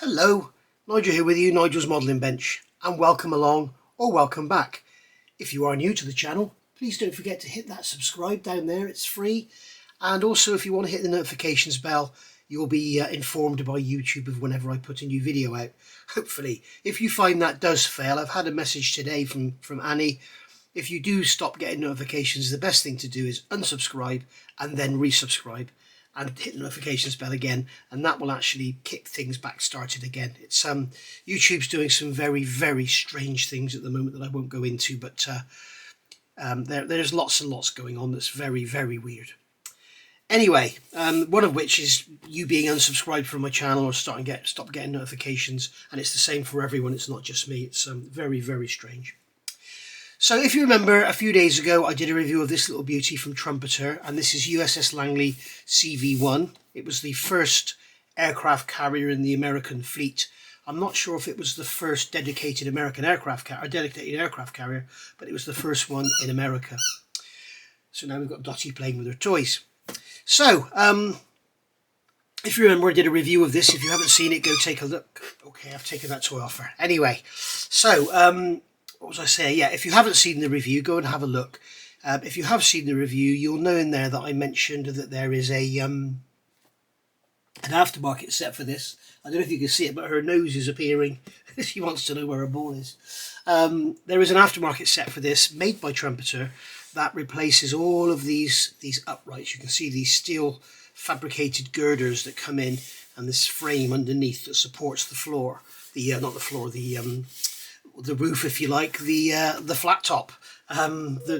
Hello, Nigel here with you, Nigel's Modelling Bench, and welcome along or welcome back. If you are new to the channel, please don't forget to hit that subscribe down there, it's free. And also if you want to hit the notifications bell, you'll be informed by YouTube of whenever I put a new video out, hopefully. If you find that does fail, I've had a message today from Annie. If you do stop getting notifications, the best thing to do is unsubscribe and then resubscribe and hit the notifications bell again, and that will actually kick things back started again. It's YouTube's doing some very strange things at the moment that I won't go into, but there's lots and lots going on that's very weird. Anyway, one of which is you being unsubscribed from my channel or stop getting notifications, and it's the same for everyone. It's not just me. It's very strange. So if you remember, a few days ago I did a review of this little beauty from Trumpeter, and this is USS Langley CV-1. It was the first aircraft carrier in the American fleet. I'm not sure if it was the first dedicated American aircraft carrier, but it was the first one in America. So now we've got Dottie playing with her toys. So, if you remember, I did a review of this. If you haven't seen it, go take a look. Okay, I've taken that toy off her. Anyway, so what was I saying? Yeah, if you haven't seen the review, go and have a look. If you have seen the review, you'll know in there that I mentioned that there is an aftermarket set for this. I don't know if you can see it, but her nose is appearing. She wants to know where her ball is. There is an aftermarket set for this, made by Trumpeter, that replaces all of these uprights. You can see these steel fabricated girders that come in, and this frame underneath that supports the floor. Not the floor, the roof, if you like, the flat top, the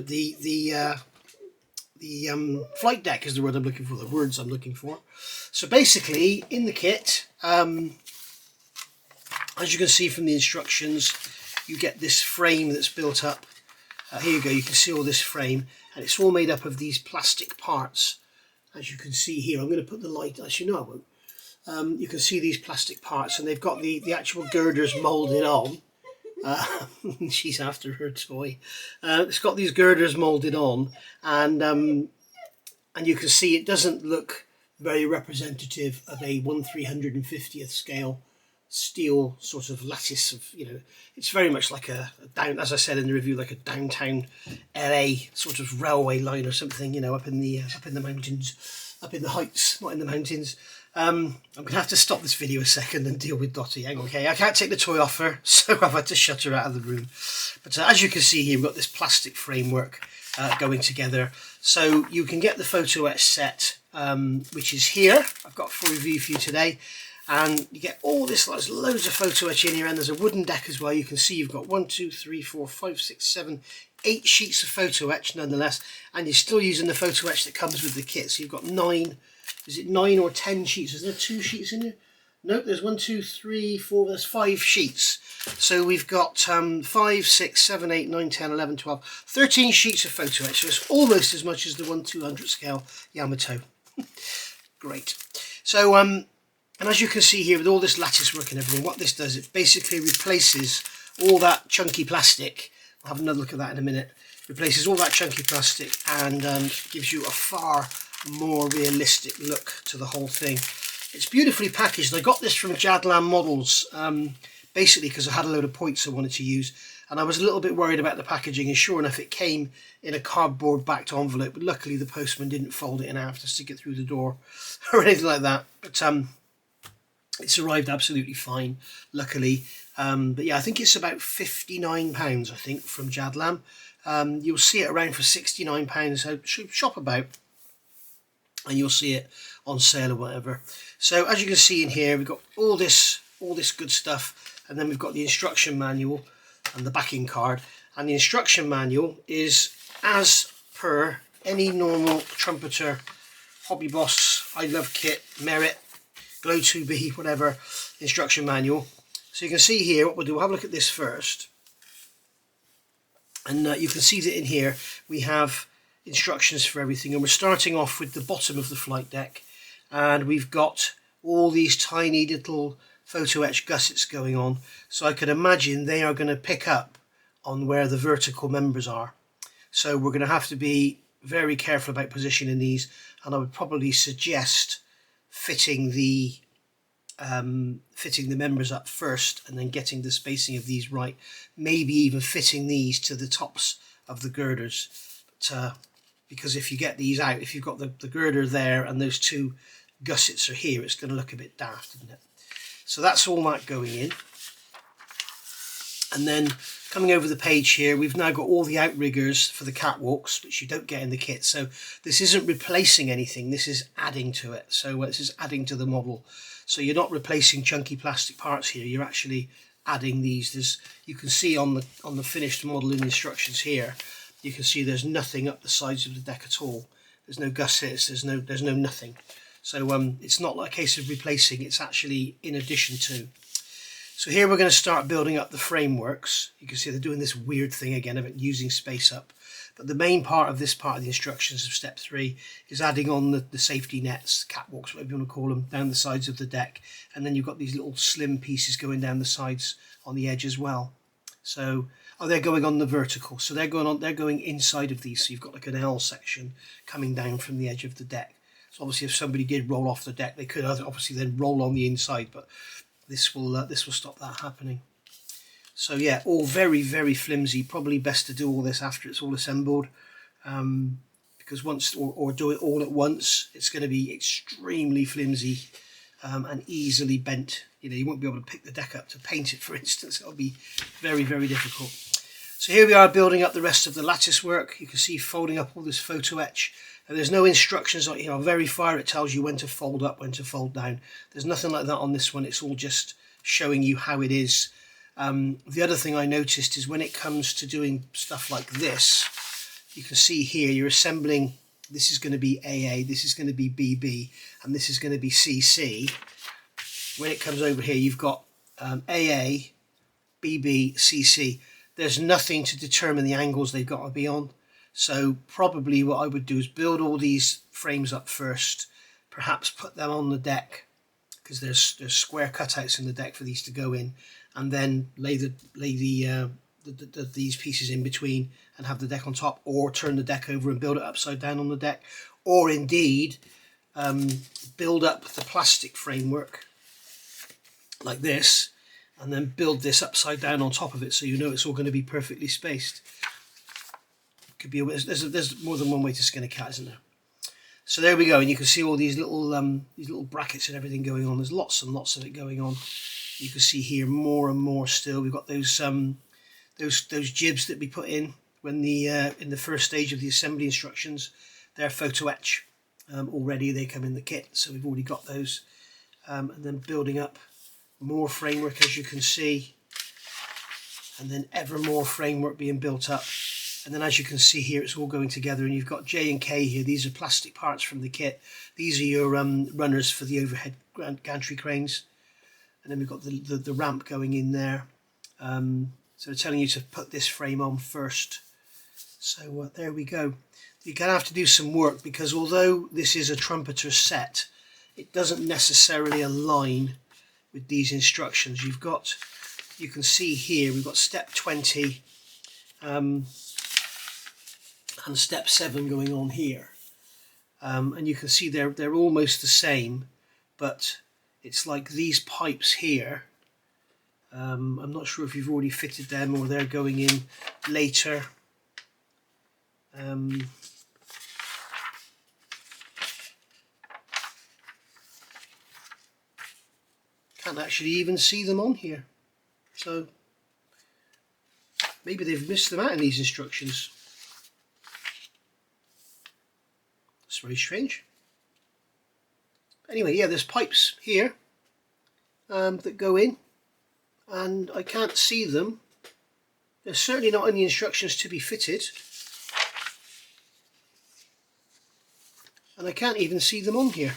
flight deck is the word I'm looking for, the words I'm looking for. So basically, in the kit, as you can see from the instructions, you get this frame that's built up. Here you go, you can see all this frame, and it's all made up of these plastic parts. As you can see here, I'm going to put the light, actually no I won't. You can see these plastic parts, and they've got the actual girders moulded on. She's after her toy. It's got these girders moulded on, and you can see it doesn't look very representative of a 1/350th scale steel sort of lattice of, it's very much like a down, as I said in the review, like a downtown LA sort of railway line or something, up in the mountains, up in the heights, not in the mountains. I'm going to have to stop this video a second and deal with Dottie. Hang on, okay, I can't take the toy off her, so I've had to shut her out of the room. But as you can see here, we've got this plastic framework going together. So you can get the photo etch set, which is here. I've got for review for you today. And you get all this, there's loads of photo etch in here, and there's a wooden deck as well. You can see you've got 1, 2, 3, 4, 5, 6, 7, 8 sheets of photo etch nonetheless. And you're still using the photo etch that comes with the kit. So you've got 9, is it 9 or 10 sheets? Is there 2 sheets in here? Nope, there's 1, 2, 3, 4, there's 5 sheets. So we've got 5, 6, 7, 8, 9, 10, 11, 12, 13 sheets of photo etch. So it's almost as much as the 1/200 scale Yamato. Great. So, and as you can see here with all this lattice work and everything, what this does, it basically replaces all that chunky plastic. I'll have another look at that in a minute. Replaces all that chunky plastic and gives you a far more realistic look to the whole thing. It's beautifully packaged. I got this from Jadlam Models, basically because I had a load of points I wanted to use, and I was a little bit worried about the packaging, and sure enough it came in a cardboard backed envelope, but luckily the postman didn't fold it in half to stick it through the door or anything like that. But it's arrived absolutely fine, luckily. But yeah, I think it's about £59, I think, from Jadlam. You'll see it around for £69, so shop about and you'll see it on sale or whatever. So as you can see in here, we've got all this good stuff, and then we've got the instruction manual and the backing card. And the instruction manual is as per any normal Trumpeter, Hobby Boss, I Love Kit, Merit, Glow 2B, whatever, instruction manual. So you can see here, what we'll do, we'll have a look at this first. And you can see that in here we have instructions for everything, and we're starting off with the bottom of the flight deck, and we've got all these tiny little photo etch gussets going on. So I can imagine they are going to pick up on where the vertical members are. So we're going to have to be very careful about positioning these, and I would probably suggest fitting the fitting the members up first and then getting the spacing of these right, maybe even fitting these to the tops of the girders. But, because if you get these out, if you've got the girder there and those two gussets are here, it's going to look a bit daft, isn't it? So that's all that going in. And then coming over the page here, we've now got all the outriggers for the catwalks, which you don't get in the kit. So this isn't replacing anything, this is adding to it. So this is adding to the model. So you're not replacing chunky plastic parts here, you're actually adding these. You can see on the finished model in the instructions here, you can see there's nothing up the sides of the deck at all. There's no gussets, there's no nothing. So it's not like a case of replacing, it's actually in addition to. So here we're going to start building up the frameworks. You can see they're doing this weird thing again of it using space up. But the main part of this part of the instructions of step 3 is adding on the safety nets, catwalks, whatever you want to call them, down the sides of the deck. And then you've got these little slim pieces going down the sides on the edge as well. So, they're going on the vertical. So they're going inside of these. So you've got like an L section coming down from the edge of the deck. So obviously if somebody did roll off the deck, they could obviously then roll on the inside, but this will stop that happening. So yeah, all very, very flimsy. Probably best to do all this after it's all assembled, because once or do it all at once, it's going to be extremely flimsy and easily bent. You won't be able to pick the deck up to paint it, for instance. It'll be very, very difficult. So here we are building up the rest of the lattice work. You can see folding up all this photo etch. And there's no instructions on, very far it tells you when to fold up, when to fold down. There's nothing like that on this one. It's all just showing you how it is. The other thing I noticed is when it comes to doing stuff like this, you can see here you're assembling, this is going to be AA, this is going to be BB, and this is going to be CC. When it comes over here, you've got AA, BB, CC. There's nothing to determine the angles they've got to be on. So probably what I would do is build all these frames up first, perhaps put them on the deck, because there's square cutouts in the deck for these to go in, and then lay these pieces in between and have the deck on top, or turn the deck over and build it upside down on the deck, or indeed build up the plastic framework like this and then build this upside down on top of it, so it's all going to be perfectly spaced. Could be there's more than one way to skin a cat, isn't there? So there we go, and you can see all these little brackets and everything going on. There's lots and lots of it going on. You can see here more and more still. We've got those jibs that we put in when in the first stage of the assembly instructions. They're photo etch already. They come in the kit, so we've already got those. And then building up more framework, as you can see, and then ever more framework being built up. And then as you can see here, it's all going together, and you've got J and K here. These are plastic parts from the kit. These are your runners for the overhead gantry cranes. And then we've got the ramp going in there. So they're telling you to put this frame on first. So there we go. You're going to have to do some work, because although this is a Trumpeter set, it doesn't necessarily align with these instructions. You can see here, we've got step 20 and step 7 going on here, and you can see they're almost the same, but it's like these pipes here. I'm not sure if you've already fitted them or they're going in later. Can't actually even see them on here, so maybe they've missed them out in these instructions. It's very strange. Anyway, yeah, there's pipes here that go in, and I can't see them. They're certainly not in the instructions to be fitted, and I can't even see them on here.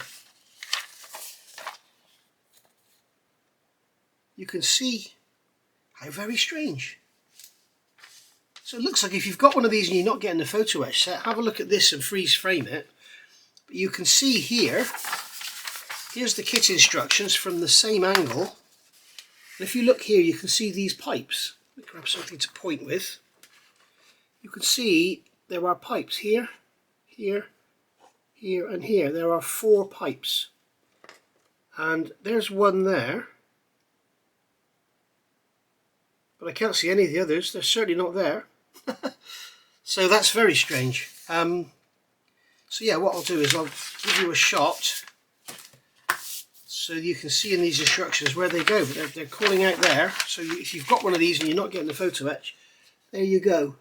You can see how very strange. So it looks like if you've got one of these and you're not getting the photo etch set, have a look at this and freeze frame it. But you can see here, here's the kit instructions from the same angle. And if you look here, you can see these pipes. Let me grab something to point with. You can see there are pipes here, here, here and here. There are 4 pipes. and there's one there, but I can't see any of the others. They're certainly not there. So that's very strange. So yeah, what I'll do is I'll give you a shot so you can see in these instructions where they go, but they're calling out there. So if you've got one of these and you're not getting the photo etch, there you go.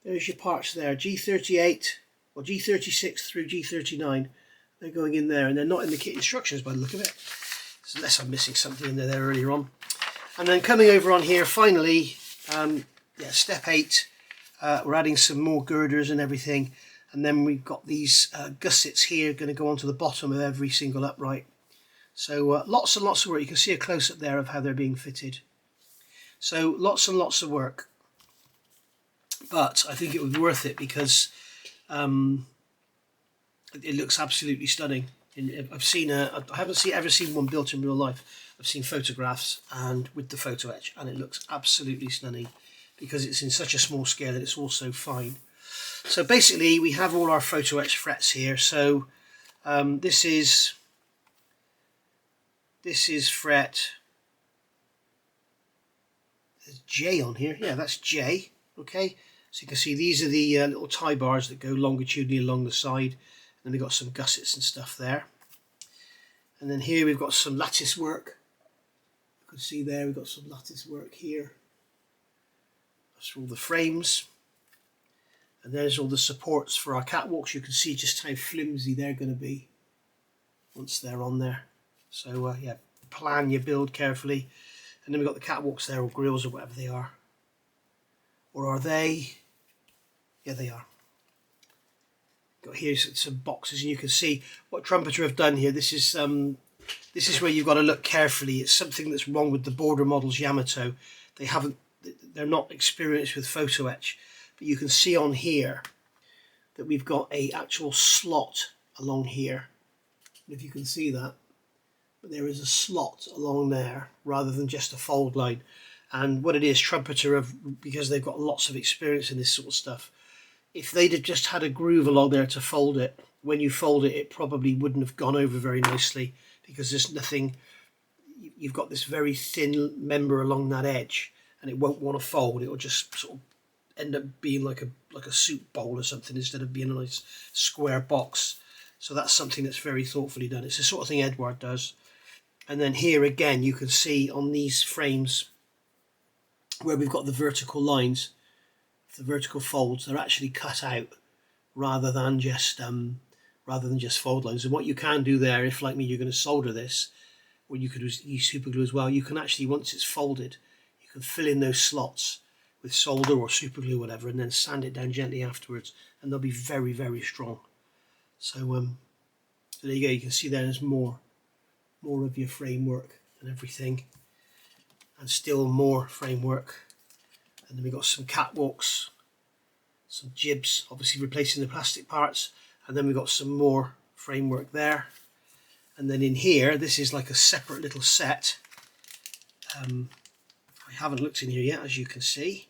There's your parts there, G38 or G36 through G39. They're going in there, and they're not in the kit instructions by the look of it, so unless I'm missing something in there earlier on. And then coming over on here, finally, yeah, step 8, we're adding some more girders and everything, and then we've got these gussets here going to go onto the bottom of every single upright. So lots and lots of work. You can see a close-up there of how they're being fitted. So lots and lots of work, but I think it would be worth it because it looks absolutely stunning. I've seen I haven't ever seen one built in real life. I've seen photographs and with the photo etch, and it looks absolutely stunning because it's in such a small scale that it's also fine. So basically we have all our photo etch frets here. So this is fret, there's J on here, yeah, that's J. Okay, so you can see these are the little tie bars that go longitudinally along the side. Then we've got some gussets and stuff there. And then here we've got some lattice work. You can see there we've got some lattice work here. That's all the frames. And there's all the supports for our catwalks. You can see just how flimsy they're going to be once they're on there. So yeah, plan your build carefully. And then we've got the catwalks there, or grills, or whatever they are. Or are they? Yeah, they are. Got here some boxes, and you can see what Trumpeter have done here. This is where you've got to look carefully. It's something that's wrong with the border models Yamato. They're not experienced with photo etch, but you can see on here that we've got a actual slot along here. If you can see that, but there is a slot along there rather than just a fold line. And what it is, Trumpeter have, because they've got lots of experience in this sort of stuff, if they'd have just had a groove along there to fold it, when you fold it, it probably wouldn't have gone over very nicely because there's nothing, you've got this very thin member along that edge and it won't want to fold. It will just sort of end up being like a soup bowl or something instead of being a nice square box. So that's something that's very thoughtfully done. It's the sort of thing Edward does. And then here again, you can see on these frames where we've got the vertical lines, the vertical folds, they're actually cut out rather than just fold lines. And what you can do there, if like me you're going to solder this, or you could use super glue as well, you can actually, once it's folded, you can fill in those slots with solder or super glue, whatever, and then sand it down gently afterwards, and they'll be very, very strong. So so there you go. You can see there's more of your framework and everything, and still more framework. And then we've got some catwalks, some jibs, obviously replacing the plastic parts, and then we've got some more framework there. And then in here, this is like a separate little set. I haven't looked in here yet, as you can see.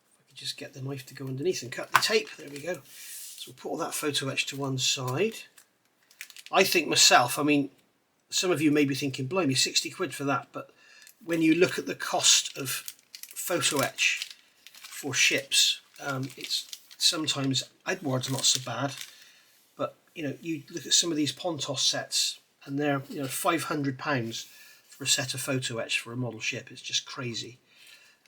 If I could just get the knife to go underneath and cut the tape, there we go. So we'll put all that photo etch to one side. I think myself, I mean, some of you may be thinking, blimey, 60 quid for that, but when you look at the cost of photo etch for ships, it's sometimes, Edward's not so bad, but you know, you look at some of these Pontos sets and they're, you know, £500 for a set of photo etch for a model ship. It's just crazy.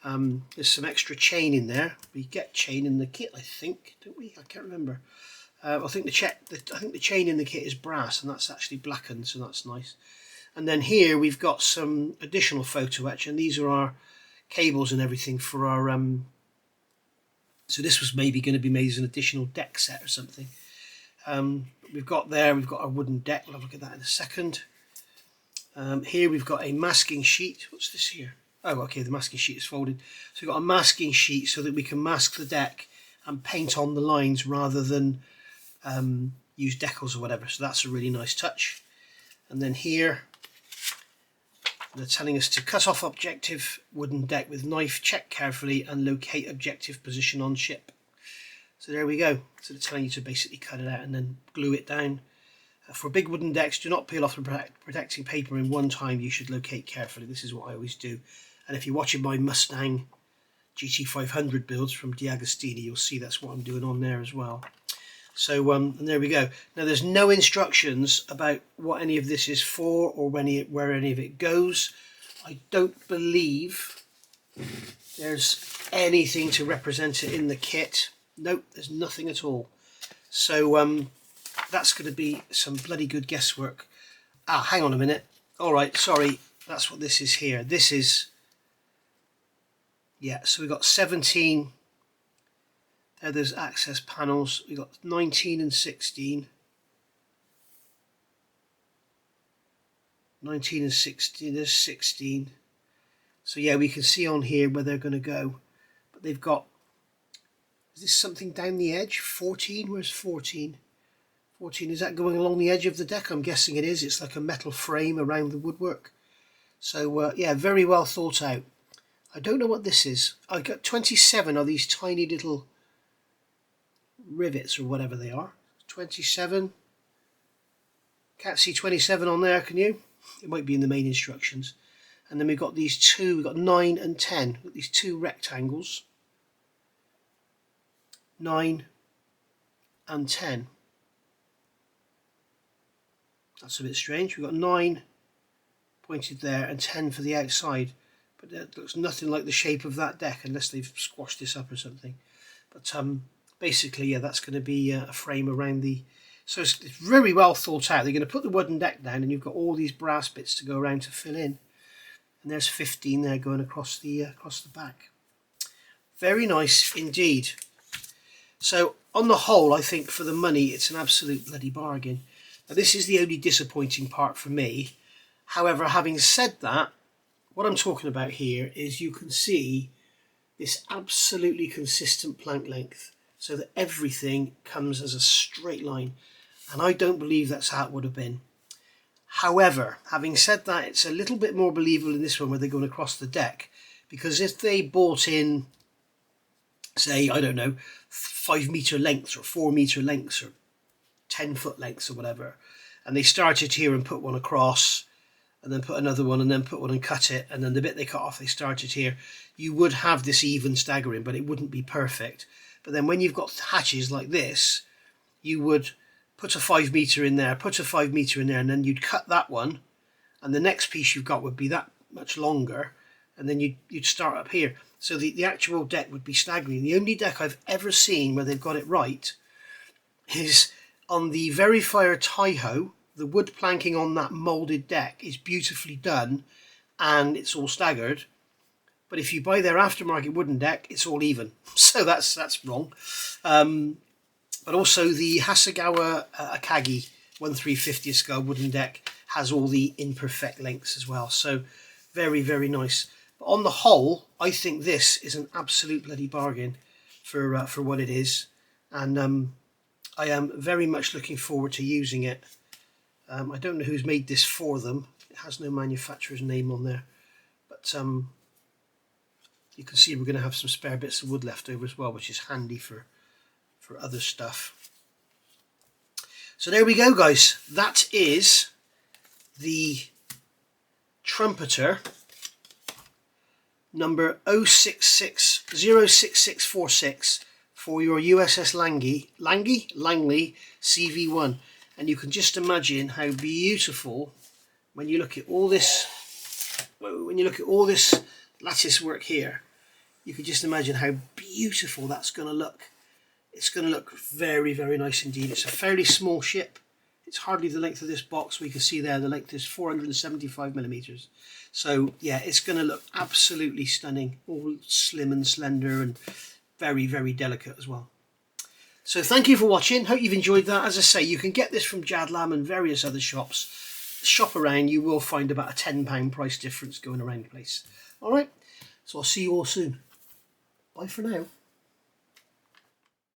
There's some extra chain in there. We get chain in the kit, I think, don't we? I can't remember. I think the chain in the kit is brass, and that's actually blackened, so that's nice. And then here we've got some additional photo etch, and these are our cables and everything for our so this was maybe going to be made as an additional deck set or something. We've got our wooden deck. We'll have a look at that in a second. Here we've got a masking sheet. What's this here? Oh, okay, the masking sheet is folded. So we've got a masking sheet so that we can mask the deck and paint on the lines rather than use decals or whatever. So that's a really nice touch. And then here they're telling us to cut off objective wooden deck with knife, check carefully and locate objective position on ship. So there we go. So they're telling you to basically cut it out and then glue it down. For big wooden decks, do not peel off the protecting paper in one time. You should locate carefully. This is what I always do. And if you're watching my Mustang GT500 builds from D'Agostini, you'll see that's what I'm doing on there as well. So and there we go. Now there's no instructions about what any of this is for or where any of it goes. I don't believe there's anything to represent it in the kit. Nope, there's nothing at all. So that's going to be some bloody good guesswork. Ah, hang on a minute. All right, sorry, that's what this is here. This is, yeah, so we've got 17. There's access panels. We've got 19 and 16. 19 and 16, there's 16. So yeah, we can see on here where they're going to go. But they've got, is this something down the edge? 14, where's 14? 14, is that going along the edge of the deck? I'm guessing it is. It's like a metal frame around the woodwork. So yeah, very well thought out. I don't know what this is. I've got 27 of these tiny little rivets or whatever they are. 27. Can't see 27 on there, can you? It might be in the main instructions. And then we've got these two, we've got 9 and 10. We've got these two rectangles. 9 and 10. That's a bit strange. We've got 9 pointed there and 10 for the outside. But that looks nothing like the shape of that deck unless they've squashed this up or something. But basically, yeah, that's going to be a frame around the... So it's very well thought out. They're going to put the wooden deck down and you've got all these brass bits to go around to fill in. And there's 15 there going across the back. Very nice indeed. So on the whole, I think for the money, it's an absolute bloody bargain. Now this is the only disappointing part for me. However, having said that, what I'm talking about here is you can see this absolutely consistent plank length so that everything comes as a straight line. And I don't believe that's how it would have been. However, having said that, it's a little bit more believable in this one where they're going across the deck. Because if they bought in, say, I don't know, 5 metre lengths or 4 metre lengths or 10-foot lengths or whatever, and they started here and put one across and then put another one and then put one and cut it, and then the bit they cut off they started here, you would have this even staggering, but it wouldn't be perfect. But then when you've got hatches like this, you would put a 5 metre in there, put a 5 metre in there, and then you'd cut that one, and the next piece you've got would be that much longer, and then you'd start up here. So the actual deck would be staggering. The only deck I've ever seen where they've got it right is on the Verifier Taiho. The wood planking on that moulded deck is beautifully done and it's all staggered. But if you buy their aftermarket wooden deck, it's all even. So that's wrong. But also the Hasegawa Akagi 1350 scale wooden deck has all the imperfect lengths as well. So very, very nice. But on the whole, I think this is an absolute bloody bargain for what it is. And I am very much looking forward to using it. I don't know who's made this for them. It has no manufacturer's name on there. But you can see we're going to have some spare bits of wood left over as well, which is handy for other stuff. So there we go, guys. That is the Trumpeter number 06646 for your USS Langley CV-1. And you can just imagine how beautiful, when you look at all this, lattice work here, you can just imagine how beautiful that's going to look. It's going to look very, very nice indeed. It's a fairly small ship. It's hardly the length of this box. We can see there the length is 475 millimeters. So yeah, it's going to look absolutely stunning, all slim and slender and very, very delicate as well. So thank you for watching. Hope you've enjoyed that. As I say, you can get this from Jadlam and various other shops. Shop around, you will find about a £10 price difference going around the place. All right, so I'll see you all soon. Bye for now.